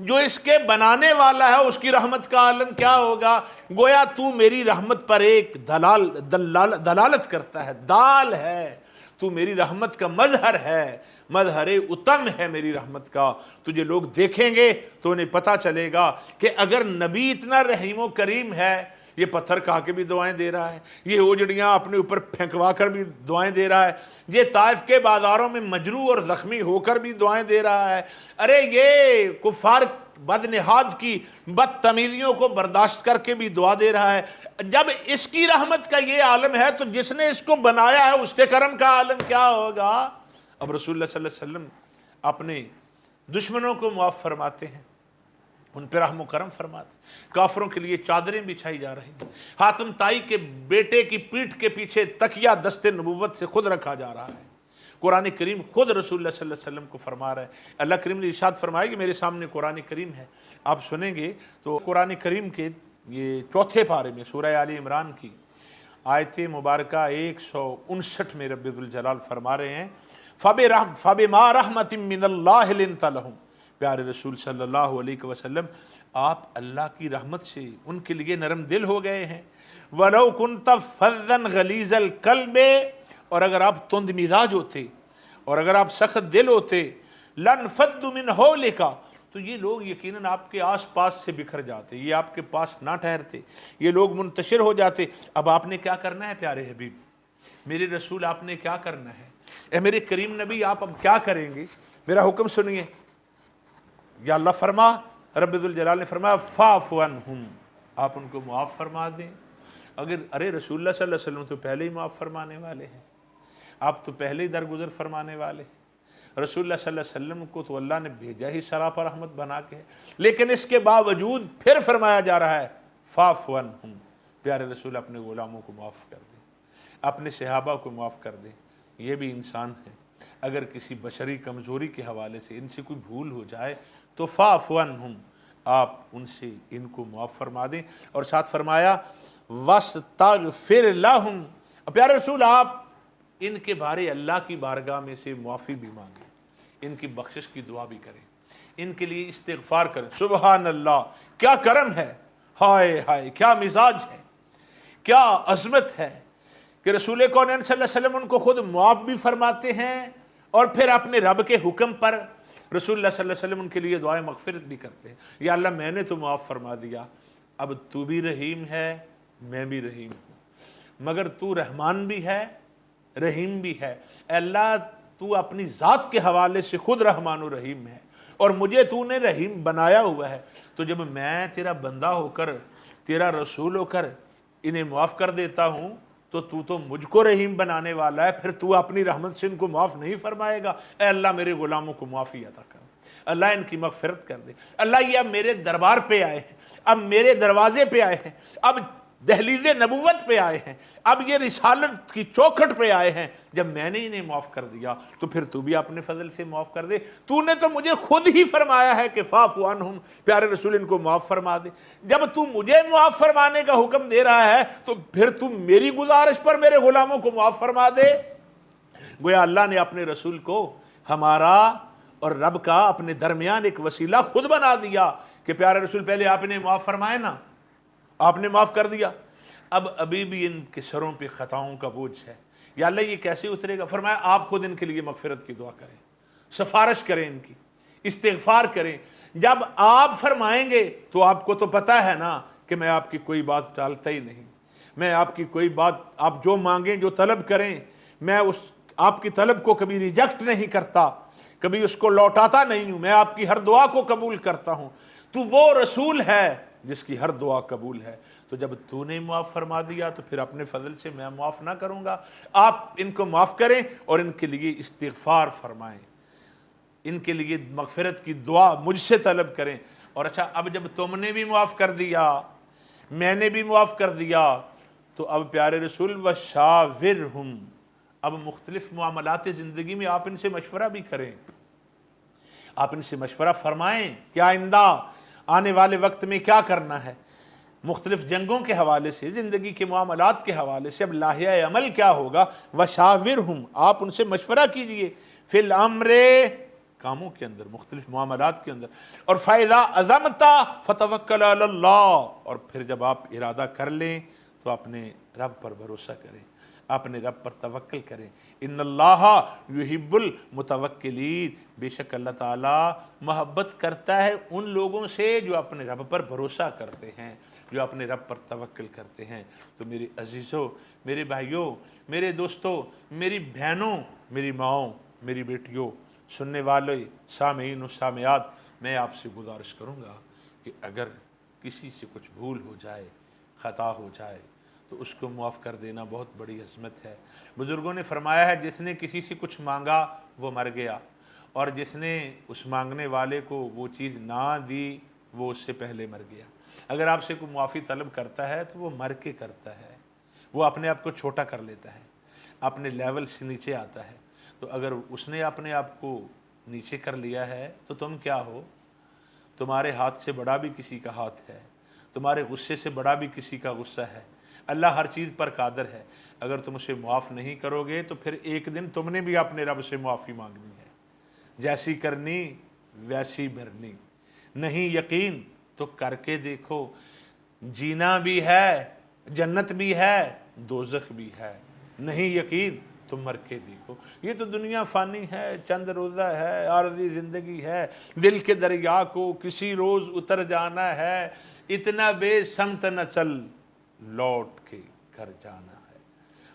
جو اس کے بنانے والا ہے اس کی رحمت کا عالم کیا ہوگا؟ گویا تو میری رحمت پر ایک دلالت کرتا ہے، دال ہے، تو میری رحمت کا مظہر ہے، مظہر اتم ہے میری رحمت کا۔ تجھے لوگ دیکھیں گے تو انہیں پتا چلے گا کہ اگر نبی اتنا رحیم و کریم ہے، یہ پتھر کھا کے بھی دعائیں دے رہا ہے، یہ اوجڑیاں اپنے اوپر پھینکوا کر بھی دعائیں دے رہا ہے، یہ طائف کے بازاروں میں مجروح اور زخمی ہو کر بھی دعائیں دے رہا ہے، ارے یہ کفار بد نہاد کی بدتمیزیوں کو برداشت کر کے بھی دعا دے رہا ہے۔ جب اس کی رحمت کا یہ عالم ہے تو جس نے اس کو بنایا ہے اس کے کرم کا عالم کیا ہوگا؟ اب رسول اللہ صلی اللہ علیہ وسلم اپنے دشمنوں کو معاف فرماتے ہیں، ان پہ رحم و کرم فرماتے ہیں، کافروں کے لیے چادریں بچھائی جا رہی ہیں، حاتم طائی کے بیٹے کی پیٹھ کے پیچھے تکیہ دست نبوت سے خود رکھا جا رہا ہے۔ قرآن کریم خود رسول اللہ صلی اللہ علیہ وسلم کو فرما رہا ہے۔ اللہ کریم نے ارشاد فرمایا کہ میرے سامنے قرآن کریم ہے، آپ سنیں گے تو قرآن کریم کے یہ 4 پارے میں سورہ آل عمران کی آیت مبارکہ 159 میں رب ذوالجلال فرما رہے ہیں فَبِمَا رَحْمَةٍ مِّنَ اللَّهِ لِنْتَ لَهُمْ۔ پیارے رسول صلی اللہ علیہ وسلم آپ اللہ کی رحمت سے ان کے لیے نرم دل ہو گئے ہیں۔ وَلَوْ كُنْتَ فَظًّا غَلِيظَ الْقَلْبِ، اور اگر آپ تند مزاج ہوتے اور اگر آپ سخت دل ہوتے، لَانْفَضُّوا مِنْ حَوْلِكَ، تو یہ لوگ یقیناً آپ کے آس پاس سے بکھر جاتے، یہ آپ کے پاس نہ ٹھہرتے، یہ لوگ منتشر ہو جاتے۔ اب آپ نے کیا کرنا ہے پیارے حبیب، میرے رسول آپ نے کیا کرنا ہے، اے میرے کریم نبی آپ اب کیا کریں گے؟ میرا حکم سنیے، یا اللہ فرما، رب ذوالجلال نے فرمایا فَاعْفُ عَنْهُمْ، آپ ان کو معاف فرما دیں۔ ارے رسول اللہ صلی اللہ علیہ وسلم تو پہلے ہی معاف فرمانے والے ہیں، آپ تو پہلے ہی درگزر فرمانے والے ہیں۔ رسول اللہ صلی اللہ علیہ وسلم کو تو اللہ نے بھیجا ہی سراپا رحمت بنا کے، لیکن اس کے باوجود پھر فرمایا جا رہا ہے فَاعْفُ عَنْهُمْ، پیارے رسول اپنے غلاموں کو معاف کر دیں، اپنے صحابہ کو معاف کر دیں، یہ بھی انسان ہے، اگر کسی بشری کمزوری کے حوالے سے ان سے کوئی بھول ہو جائے تو فَاعْفُ عَنْهُمْ، آپ ان سے ان کو معاف فرما دیں۔ اور ساتھ فرمایا وَاسْتَغْفِرْ لَهُمْ، پیارے رسول آپ ان کے بارے اللہ کی بارگاہ میں سے معافی بھی مانگیں، ان کی بخشش کی دعا بھی کریں، ان کے لیے استغفار کریں۔ سبحان اللہ، کیا کرم ہے، ہائے ہائے کیا مزاج ہے، کیا عظمت ہے کہ رسول کونین صلی اللہ علیہ وسلم ان کو خود معاف بھی فرماتے ہیں اور پھر اپنے رب کے حکم پر رسول اللہ صلی اللہ علیہ وسلم ان کے لیے دعائیں مغفرت بھی کرتے ہیں۔ یا اللہ میں نے تو معاف فرما دیا، اب تو بھی رحیم ہے میں بھی رحیم ہوں، مگر تو رحمان بھی ہے رحیم بھی ہے، اے اللہ تو اپنی ذات کے حوالے سے خود رحمان و رحیم ہے اور مجھے تو نے رحیم بنایا ہوا ہے، تو جب میں تیرا بندہ ہو کر تیرا رسول ہو کر انہیں معاف کر دیتا ہوں تو مجھ کو رحیم بنانے والا ہے، پھر تو اپنی رحمت سے ان کو معاف نہیں فرمائے گا؟ اے اللہ میرے غلاموں کو معافی عطا کر دے، اللہ ان کی مغفرت کر دے، اللہ یہ اب میرے دربار پہ آئے ہیں، اب میرے دروازے پہ آئے ہیں، اب دہلیز نبوت پہ آئے ہیں، اب یہ رسالت کی چوکھٹ پہ آئے ہیں، جب میں نے انہیں معاف کر دیا تو پھر تو بھی اپنے فضل سے معاف کر دے، تو نے تو مجھے خود ہی فرمایا ہے کہ فَاعْفُ عَنْهُمْ، پیارے رسول ان کو معاف فرما دے۔ جب تو مجھے معاف فرمانے کا حکم دے رہا ہے تو پھر تو میری گزارش پر میرے غلاموں کو معاف فرما دے۔ گویا اللہ نے اپنے رسول کو ہمارا اور رب کا اپنے درمیان ایک وسیلہ خود بنا دیا کہ پیارے رسول پہلے آپ نے معاف فرمائے نا، آپ نے معاف کر دیا، اب ابھی بھی ان کے سروں پہ خطاؤں کا بوجھ ہے، یا اللہ یہ کیسے اترے گا؟ فرمایا آپ خود ان کے لیے مغفرت کی دعا کریں، سفارش کریں، ان کی استغفار کریں۔ جب آپ فرمائیں گے تو آپ کو تو پتہ ہے نا کہ میں آپ کی کوئی بات ٹالتا ہی نہیں، میں آپ کی کوئی بات، آپ جو مانگیں جو طلب کریں میں اس آپ کی طلب کو کبھی ریجیکٹ نہیں کرتا، کبھی اس کو لوٹاتا نہیں ہوں، میں آپ کی ہر دعا کو قبول کرتا ہوں۔ تو وہ رسول ہے جس کی ہر دعا قبول ہے، تو جب تو نے معاف فرما دیا تو پھر اپنے فضل سے میں معاف نہ کروں گا؟ آپ ان کو معاف کریں اور ان کے لیے استغفار فرمائیں، ان کے لیے مغفرت کی دعا مجھ سے طلب کریں۔ اور اچھا اب جب تم نے بھی معاف کر دیا میں نے بھی معاف کر دیا تو اب پیارے رسول وَشَاوِرْهُمْ، اب مختلف معاملات زندگی میں آپ ان سے مشورہ بھی کریں، آپ ان سے مشورہ فرمائیں کہ آئندہ آنے والے وقت میں کیا کرنا ہے، مختلف جنگوں کے حوالے سے، زندگی کے معاملات کے حوالے سے اب لاہیہ عمل کیا ہوگا۔ وَشَاوِرْهُمْ، آپ ان سے مشورہ کیجئے، فِي الْأَمْرِ، کاموں کے اندر، مختلف معاملات کے اندر. اور فَإِذَا عَزَمْتَ فَتَوَكَّلْ عَلَى اللَّهِ، اور پھر جب آپ ارادہ کر لیں تو اپنے رب پر بھروسہ کریں، اپنے رب پر توکل کریں. ان اللہ یحب المتوکلین، بے شک اللہ تعالیٰ محبت کرتا ہے ان لوگوں سے جو اپنے رب پر بھروسہ کرتے ہیں، جو اپنے رب پر توکل کرتے ہیں. تو میرے عزیزوں، میرے بھائیوں، میرے دوستوں، میری بہنوں، میری ماؤں، میری بیٹیوں، سننے والے سامعین و سامعات، میں آپ سے گزارش کروں گا کہ اگر کسی سے کچھ بھول ہو جائے، خطا ہو جائے، تو اس کو معاف کر دینا بہت بڑی عظمت ہے. بزرگوں نے فرمایا ہے جس نے کسی سے کچھ مانگا وہ مر گیا، اور جس نے اس مانگنے والے کو وہ چیز نہ دی وہ اس سے پہلے مر گیا. اگر آپ سے کوئی معافی طلب کرتا ہے تو وہ مر کے کرتا ہے، وہ اپنے آپ کو چھوٹا کر لیتا ہے، اپنے لیول سے نیچے آتا ہے. تو اگر اس نے اپنے آپ کو نیچے کر لیا ہے تو تم کیا ہو؟ تمہارے ہاتھ سے بڑا بھی کسی کا ہاتھ ہے، تمہارے غصے سے بڑا بھی کسی کا غصہ ہے. اللہ ہر چیز پر قادر ہے. اگر تم اسے معاف نہیں کرو گے تو پھر ایک دن تم نے بھی اپنے رب سے معافی مانگنی ہے. جیسی کرنی ویسی بھرنی. نہیں یقین تو کر کے دیکھو، جینا بھی ہے، جنت بھی ہے، دوزخ بھی ہے. نہیں یقین تو مر کے دیکھو. یہ تو دنیا فانی ہے، چند روزہ ہے، عارضی زندگی ہے. دل کے دریا کو کسی روز اتر جانا ہے، اتنا بے سمت نہ چل، لوٹ کے گھر جانا ہے.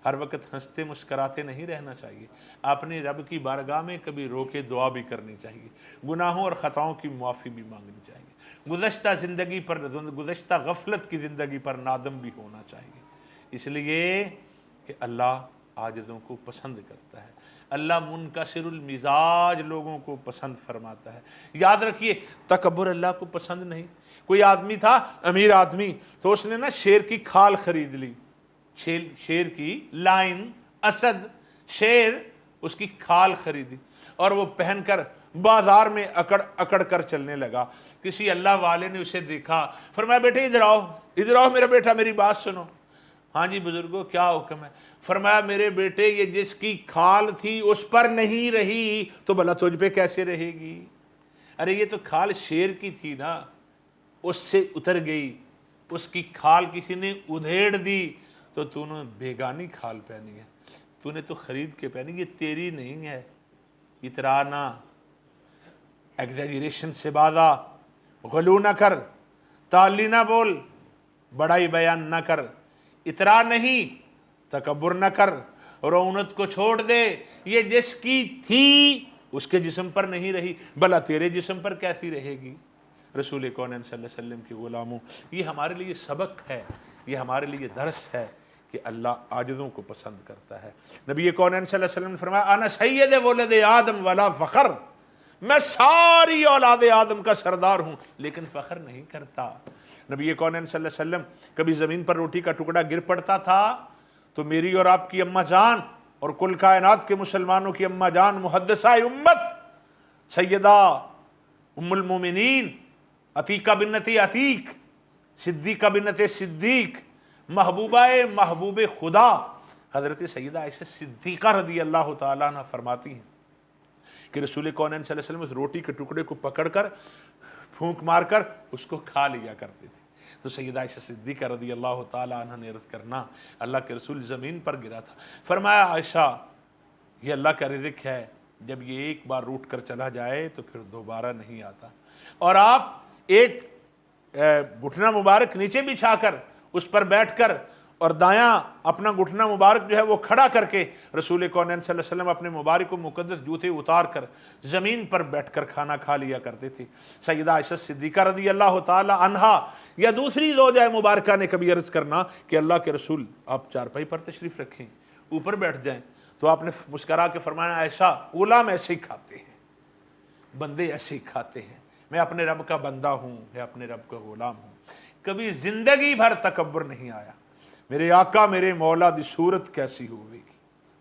ہر وقت ہنستے مسکراتے نہیں رہنا چاہیے. اپنے رب کی بارگاہ میں کبھی رو کے دعا بھی کرنی چاہیے. گناہوں اور خطاؤں کی معافی بھی مانگنی چاہیے. گزشتہ زندگی پر، گزشتہ غفلت کی زندگی پر نادم بھی ہونا چاہیے. اس لیے کہ اللہ عاجزوں کو پسند کرتا ہے. اللہ منکسر المزاج لوگوں کو پسند فرماتا ہے. یاد رکھیے تکبر اللہ کو پسند نہیں. کوئی آدمی تھا امیر آدمی، تو اس نے نا شیر کی کھال خرید لی، شیر کی لائن، اسد شیر، اس کی کھال خریدی اور وہ پہن کر بازار میں اکڑ کر چلنے لگا. کسی اللہ والے نے اسے دیکھا، فرمایا بیٹے ادھر آؤ، ادھر آؤ میرا بیٹا، میری بات سنو. ہاں جی بزرگوں کیا حکم ہے؟ فرمایا میرے بیٹے یہ جس کی کھال تھی اس پر نہیں رہی تو بھلا تجھ پہ کیسے رہے گی؟ ارے یہ تو کھال شیر کی تھی نا، اس سے اتر گئی، اس کی کھال کسی نے ادھیڑ دی تو تو نے بیگانی کھال پہنی ہے، تو نے تو خرید کے پہنی، یہ تیری نہیں ہے. اترانا، ایگزیجریشن سے بازا، غلو نہ کر، تعلی نہ بول، بڑائی بیان نہ کر، اترا نہیں، تکبر نہ کر، رونت کو چھوڑ دے. یہ جس کی تھی اس کے جسم پر نہیں رہی، بھلا تیرے جسم پر کیسی رہے گی؟ رسول کونین صلی اللہ علیہ وسلم کی غلاموں، یہ ہمارے لیے سبق ہے، یہ ہمارے لیے درس ہے کہ اللہ عاجزوں کو پسند کرتا ہے. نبی کونین صلی اللہ علیہ وسلم نے فرمایا انا سید ولد آدم ولا فخر، میں ساری اولاد آدم کا سردار ہوں لیکن فخر نہیں کرتا. نبی کونین صلی اللہ علیہ وسلم کبھی زمین پر روٹی کا ٹکڑا گر پڑتا تھا تو میری اور آپ کی اماں جان اور کل کائنات کے مسلمانوں کی اماں جان، محدثہ امت سیدہ ام المومنین عتیقہ بنت عتیق، صدیقہ بنت صدیق، محبوبہ محبوب خدا حضرت سیدہ عائشہ صدیقہ رضی اللہ تعالیٰ عنہ فرماتی ہیں کہ رسول کونین صلی اللہ علیہ وسلم اس روٹی کے ٹکڑے کو پکڑ کر پھونک مار کر اس کو کھا لیا کرتے تھے. تو سیدہ عائشہ صدیقہ رضی اللہ تعالیٰ عنہ نے عرض کرنا، اللہ کے رسول زمین پر گرا تھا، فرمایا عائشہ یہ اللہ کا رزق ہے، جب یہ ایک بار روٹ کر چلا جائے تو پھر دوبارہ نہیں آتا. اور آپ ایک گھٹنا مبارک نیچے بچھا کر اس پر بیٹھ کر اور دایاں اپنا گھٹنا مبارک جو ہے وہ کھڑا کر کے رسول کونین صلی اللہ علیہ وسلم اپنے مبارک و مقدس جوتے اتار کر زمین پر بیٹھ کر کھانا کھا لیا کرتے تھے. سیدہ عائشہ صدیقہ رضی اللہ تعالی عنہا یا دوسری زوجہ مبارکہ نے کبھی عرض کرنا کہ اللہ کے رسول آپ چارپائی پر تشریف رکھیں، اوپر بیٹھ جائیں، تو آپ نے مسکرا کے فرمایا عائشہ غلام ایسے ہی کھاتے ہیں، بندے ایسے ہی کھاتے ہیں، میں اپنے رب کا بندہ ہوں، میں اپنے رب کا غلام ہوں. کبھی زندگی بھر تکبر نہیں آیا. میرے آقا میرے مولا دی صورت کیسی ہوئے گی،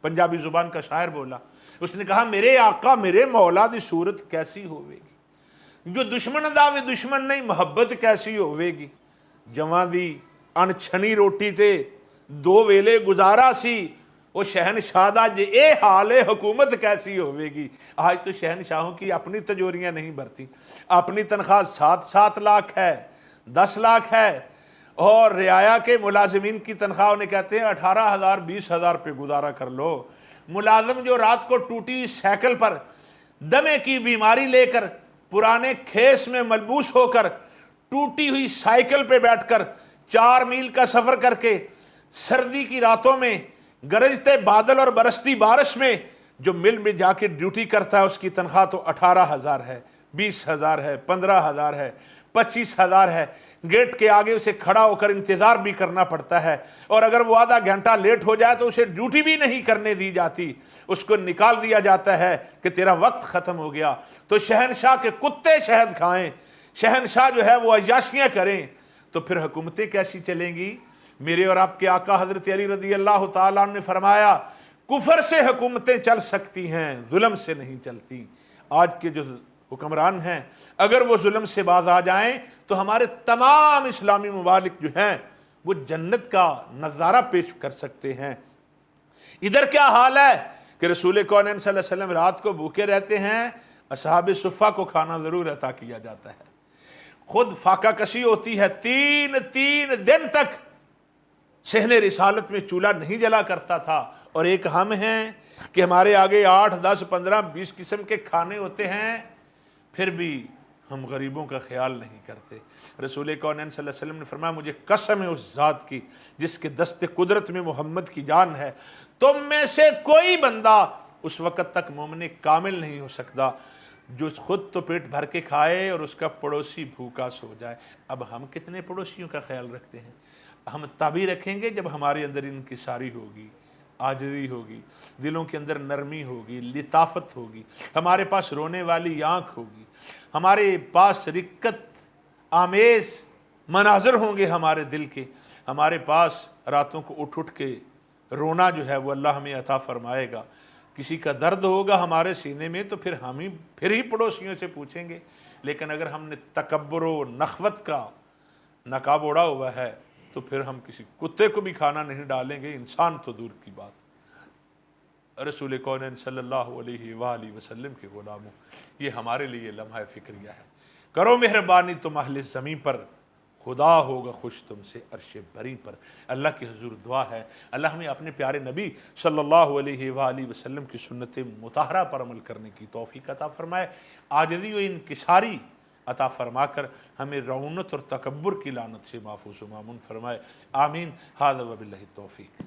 پنجابی زبان کا شاعر بولا، اس نے کہا میرے آقا میرے مولا دی صورت کیسی ہوئے گی، جو دشمن داوے دشمن نہیں محبت کیسی ہوئے گی. جواں دی ان چھنی روٹی تے دو ویلے گزارا سی، وہ شہنشاہ دا جے اے حال حکومت کیسی ہوئے گی. آج تو شہنشاہوں کی اپنی تجوریاں نہیں بھرتی, اپنی تنخواہ 7 لاکھ ہے, 10 لاکھ ہے, اور رعایا کے ملازمین کی تنخواہ انہیں کہتے ہیں 18,000 20,000 پہ گزارا کر لو. ملازم جو رات کو ٹوٹی سائیکل پر دمے کی بیماری لے کر, پرانے کھیس میں ملبوس ہو کر, ٹوٹی ہوئی سائیکل پہ بیٹھ کر 4 میل کا سفر کر کے سردی کی راتوں میں گرجتے بادل اور برستی بارش میں جو مل میں جا کے ڈیوٹی کرتا ہے, اس کی تنخواہ تو 18,000 ہے, 20,000 ہے, 15,000 ہے, 25,000 ہے. گیٹ کے آگے اسے کھڑا ہو کر انتظار بھی کرنا پڑتا ہے, اور اگر وہ آدھا گھنٹہ لیٹ ہو جائے تو اسے ڈیوٹی بھی نہیں کرنے دی جاتی, اس کو نکال دیا جاتا ہے کہ تیرا وقت ختم ہو گیا. تو شہنشاہ کے کتے شہد کھائیں, شہنشاہ جو ہے وہ عیاشیاں کریں, تو پھر حکومتیں کیسی چلیں گی؟ میرے اور آپ کے آقا حضرت علی رضی اللہ تعالیٰ عنہ نے فرمایا کفر سے حکومتیں چل سکتی ہیں, ظلم سے نہیں چلتی. آج کے جو حکمران ہیں اگر وہ ظلم سے باز آ جائیں تو ہمارے تمام اسلامی ممالک جو ہیں وہ جنت کا نظارہ پیش کر سکتے ہیں. ادھر کیا حال ہے کہ رسول کونین صلی اللہ علیہ وسلم رات کو بھوکے رہتے ہیں, اصحاب صفہ کو کھانا ضرور عطا کیا جاتا ہے, خود فاقہ کشی ہوتی ہے, 3 دن تک صحن رسالت میں چولہا نہیں جلا کرتا تھا, اور ایک ہم ہیں کہ ہمارے آگے 8 10 15 20 قسم کے کھانے ہوتے ہیں, پھر بھی ہم غریبوں کا خیال نہیں کرتے. رسول کونین صلی اللہ علیہ وسلم نے فرمایا مجھے قسم ہے اس ذات کی جس کے دست قدرت میں محمد کی جان ہے, تم میں سے کوئی بندہ اس وقت تک مومن کامل نہیں ہو سکتا جو خود تو پیٹ بھر کے کھائے اور اس کا پڑوسی بھوکا سو جائے. اب ہم کتنے پڑوسیوں کا خیال رکھتے ہیں؟ ہم تبھی رکھیں گے جب ہمارے اندر انکساری ہوگی, عاجزی ہوگی, دلوں کے اندر نرمی ہوگی, لطافت ہوگی, ہمارے پاس رونے والی آنکھ ہوگی, ہمارے پاس رقت آمیز مناظر ہوں گے ہمارے دل کے, ہمارے پاس راتوں کو اٹھ کے رونا جو ہے وہ اللہ ہمیں عطا فرمائے گا. کسی کا درد ہوگا ہمارے سینے میں تو پھر ہی پڑوسیوں سے پوچھیں گے. لیکن اگر ہم نے تکبر و نخوت کا نقاب اوڑھا ہوا ہے تو پھر ہم کسی کتے کو بھی کھانا نہیں ڈالیں گے, انسان تو دور کی بات. رسول کونین صلی اللہ علیہ وآلہ وسلم کے غلاموں, یہ ہمارے لیے لمحہ فکریہ ہے. کرو مہربانی تم اہل زمین پر, خدا ہوگا خوش تم سے عرش بری پر. اللہ کی حضور دعا ہے اللہ ہمیں اپنے پیارے نبی صلی اللہ علیہ وآلہ وسلم کی سنت مطہرہ پر عمل کرنے کی توفیق عطا فرمائے, عاجزی و انکساری عطا فرما کر ہمیں رعونت اور تکبر کی لعنت سے محفوظ و مامون فرمائے. آمین. ھذا وباللہ التوفیق.